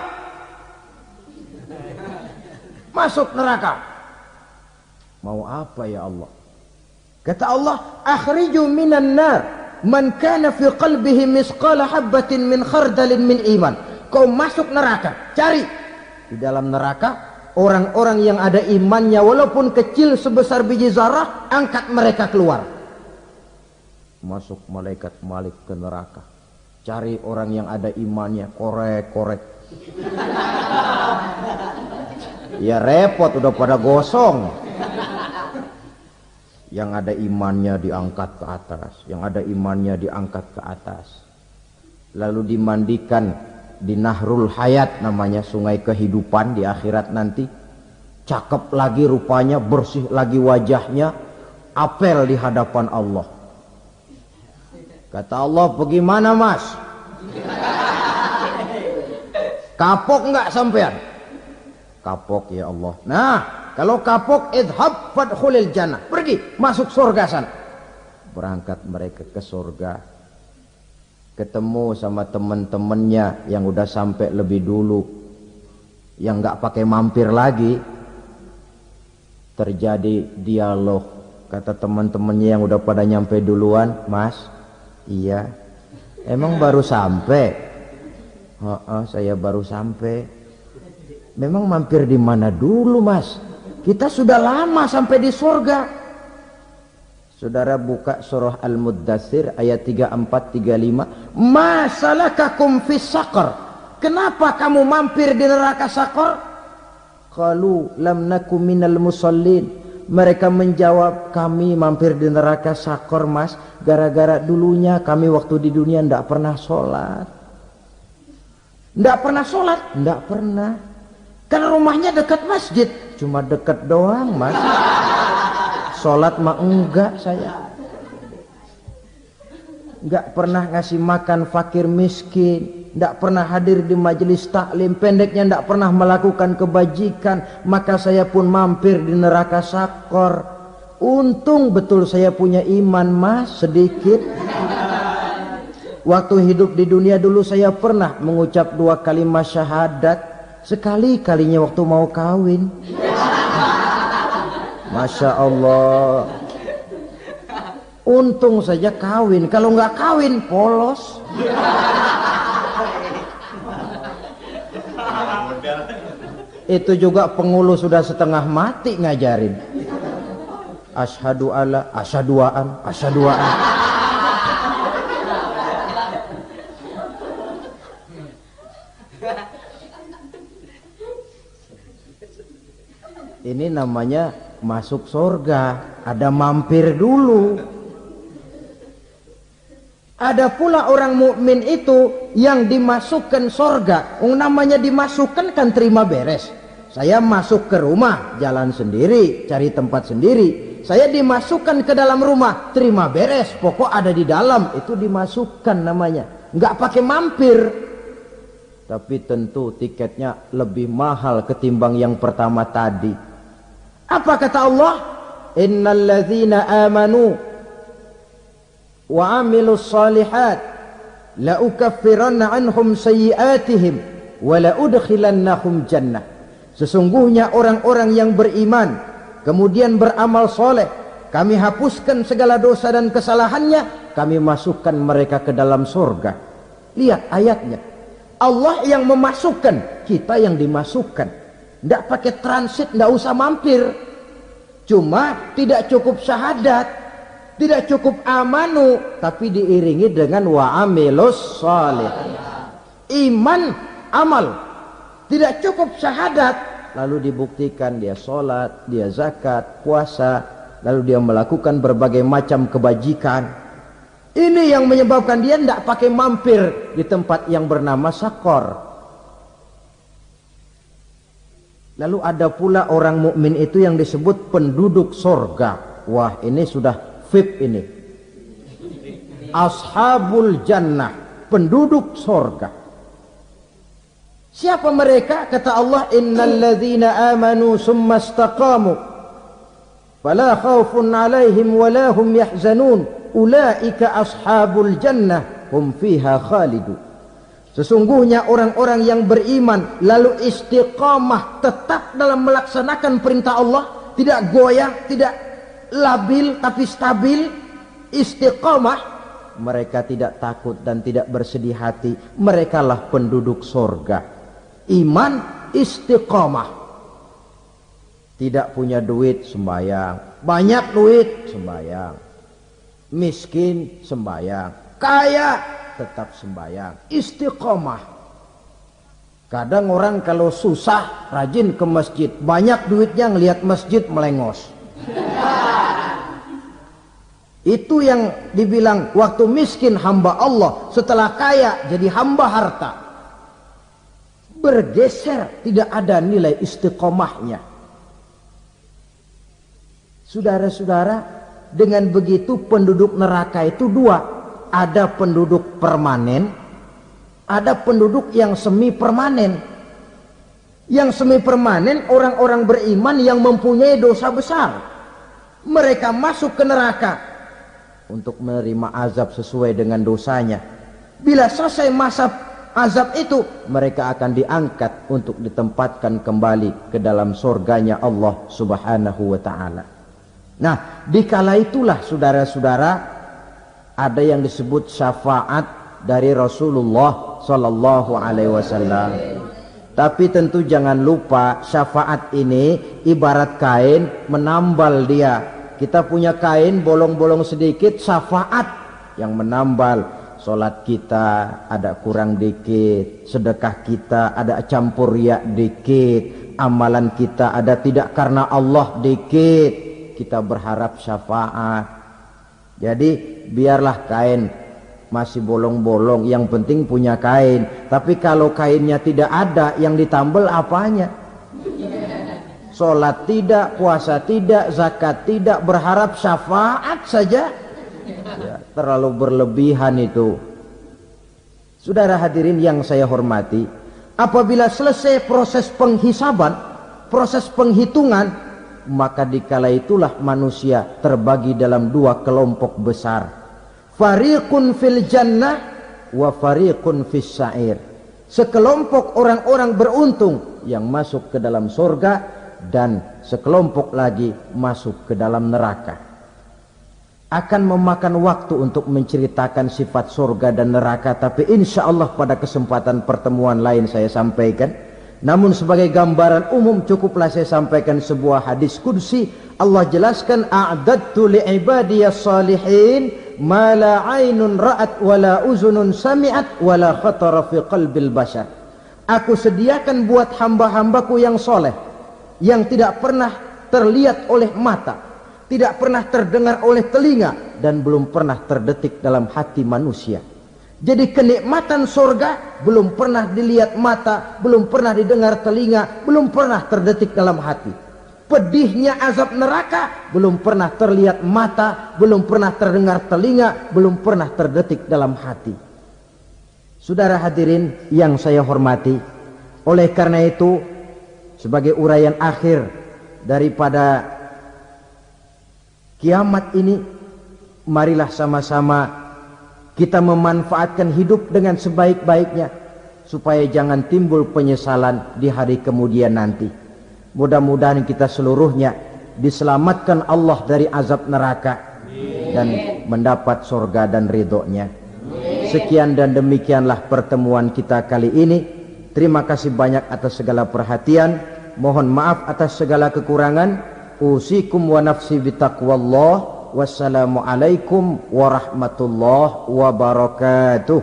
[SPEAKER 1] masuk neraka. Mau apa ya Allah? Kata Allah, akhriju minan nar man kana fi qalbihi misqala habatin min khardalin min iman. Kau masuk neraka, cari di dalam neraka orang-orang yang ada imannya walaupun kecil sebesar biji zarah, angkat mereka keluar. Masuk malaikat Malik ke neraka, cari orang yang ada imannya, korek-korek. Ya repot, udah pada gosong. Yang ada imannya diangkat ke atas, yang ada imannya diangkat ke atas. Lalu dimandikan di Nahrul Hayat, namanya sungai kehidupan di akhirat nanti. Cakep lagi rupanya, bersih lagi wajahnya, apel di hadapan Allah. Kata Allah, bagaimana mas? Kapok enggak sampean? Kapok ya Allah. Nah, kalau kapok, idhab fadkhulil jannah. Pergi, masuk surga sana. Berangkat mereka ke surga. Ketemu sama teman-temannya yang udah sampai lebih dulu. Yang enggak pakai mampir lagi. Terjadi dialog. Kata teman-temannya yang udah pada nyampe duluan, mas, iya. Emang baru sampai? Saya baru sampai. Memang mampir di mana dulu mas? Kita sudah lama sampai di surga. Saudara buka surah Al-Muddatsir ayat 34-35. Ma salakakum fis saqar? Kenapa kamu mampir di neraka Saqar? Qalu lam nakum minal musallin. Mereka menjawab, kami mampir di neraka Saqar mas, gara-gara dulunya kami waktu di dunia ndak pernah sholat. Ndak pernah sholat? Ndak pernah. Kan rumahnya dekat masjid, cuma dekat doang mas. Sholat mah enggak saya. Enggak pernah ngasih makan fakir miskin, enggak pernah hadir di majelis taklim, pendeknya enggak pernah melakukan kebajikan, maka saya pun mampir di neraka Saqar. Untung betul saya punya iman mas, sedikit. Waktu hidup di dunia dulu saya pernah mengucap 2 kalimat syahadat, sekali-kalinya waktu mau kawin. Masya Allah. Untung saja kawin, kalau nggak kawin polos. Itu juga pengulu sudah setengah mati ngajarin. Asyhadu alla, asyaduaan, asyaduaan. Ini namanya masuk surga, ada mampir dulu. Ada pula orang mukmin itu yang dimasukkan surga. Namanya dimasukkan kan terima beres. Saya masuk ke rumah, jalan sendiri, cari tempat sendiri. Saya dimasukkan ke dalam rumah, terima beres, pokok ada di dalam, itu dimasukkan namanya. Nggak pakai mampir. Tapi tentu tiketnya lebih mahal ketimbang yang pertama tadi. Apa kata Allah? Innal ladzina amanu wa amilus salihat la ukaffiranna anhum sayyi'atihim wa la udkhilannahum jannah. Sesungguhnya orang-orang yang beriman kemudian beramal soleh, kami hapuskan segala dosa dan kesalahannya, kami masukkan mereka ke dalam surga. Lihat ayatnya, Allah yang memasukkan, kita yang dimasukkan. Tidak pakai transit, tidak usah mampir. Cuma tidak cukup syahadat, tidak cukup amanu, tapi diiringi dengan wa'amilus salih. Iman, amal. Tidak cukup syahadat, lalu dibuktikan dia sholat, dia zakat, puasa, lalu dia melakukan berbagai macam kebajikan. Ini yang menyebabkan dia tidak pakai mampir di tempat yang bernama Saqar. Lalu ada pula orang mukmin itu yang disebut penduduk sorga. Wah, ini sudah VIP ini. Ashabul jannah, penduduk sorga. Siapa mereka? Kata Allah, innal ladzina amanu summa istaqamu fala khaufun alaihim wala hum yahzanun ulaika ashabul jannah hum fiha khalidun. Sesungguhnya orang-orang yang beriman lalu istiqamah, tetap dalam melaksanakan perintah Allah, tidak goyah, tidak labil tapi stabil, istiqamah, mereka tidak takut dan tidak bersedih hati, merekalah penduduk surga. Iman, istiqamah. Tidak punya duit, sembahyang. Banyak duit, sembahyang. Miskin, sembahyang. Kaya, tetap sembahyang. Istiqamah. Kadang orang kalau susah rajin ke masjid, banyak duitnya ngelihat masjid melengos. Itu yang dibilang waktu miskin hamba Allah, setelah kaya jadi hamba harta. Bergeser, tidak ada nilai istiqomahnya. Saudara-saudara, dengan begitu penduduk neraka itu dua. Ada penduduk permanen, ada penduduk yang semi permanen. Yang semi permanen orang-orang beriman yang mempunyai dosa besar. Mereka masuk ke neraka untuk menerima azab sesuai dengan dosanya. Bila selesai masa azab itu, mereka akan diangkat untuk ditempatkan kembali ke dalam surganya Allah Subhanahu wa ta'ala. Nah, dikala itulah saudara-saudara, ada yang disebut syafaat dari Rasulullah sallallahu alaihi wasallam. Tapi tentu jangan lupa, syafaat ini ibarat kain menambal dia. Kita punya kain bolong-bolong sedikit, syafaat yang menambal. Solat kita ada kurang dikit, sedekah kita ada campur riak dikit, amalan kita ada tidak karena Allah dikit, kita berharap syafaat. Jadi biarlah kain masih bolong-bolong, yang penting punya kain. Tapi kalau kainnya tidak ada, yang ditambal apanya? Solat tidak, puasa tidak, zakat tidak, berharap syafaat saja. Ya, terlalu berlebihan itu. Saudara hadirin yang saya hormati, apabila selesai proses penghisaban, proses penghitungan, maka dikala itulah manusia terbagi dalam dua kelompok besar. Fariqun fil jannah wa fariqun fis sa'ir. Sekelompok orang-orang beruntung yang masuk ke dalam surga, dan sekelompok lagi masuk ke dalam neraka. Akan memakan waktu untuk menceritakan sifat surga dan neraka, tapi insya Allah pada kesempatan pertemuan lain saya sampaikan. Namun sebagai gambaran umum cukuplah saya sampaikan sebuah hadis qudsi. Allah jelaskan, a'dadtu li'ibadiyas salihin ma la ainun ra'at wa la uzunun sami'at wa la khatara fi qalbil bashar. Aku sediakan buat hamba-hambaku yang soleh, yang tidak pernah terlihat oleh mata, tidak pernah terdengar oleh telinga, dan belum pernah terdetik dalam hati manusia. Jadi kenikmatan surga belum pernah dilihat mata, belum pernah didengar telinga, belum pernah terdetik dalam hati. Pedihnya azab neraka belum pernah terlihat mata, belum pernah terdengar telinga, belum pernah terdetik dalam hati. Saudara hadirin yang saya hormati, oleh karena itu sebagai uraian akhir daripada kiamat ini, marilah sama-sama kita memanfaatkan hidup dengan sebaik-baiknya supaya jangan timbul penyesalan di hari kemudian nanti. Mudah-mudahan kita seluruhnya diselamatkan Allah dari azab neraka dan mendapat surga dan ridhonya. Sekian dan demikianlah pertemuan kita kali ini. Terima kasih banyak atas segala perhatian. Mohon maaf atas segala kekurangan. Usikum wa nafsi bitaqwallah. Wassalamualaikum warahmatullahi wabarakatuh.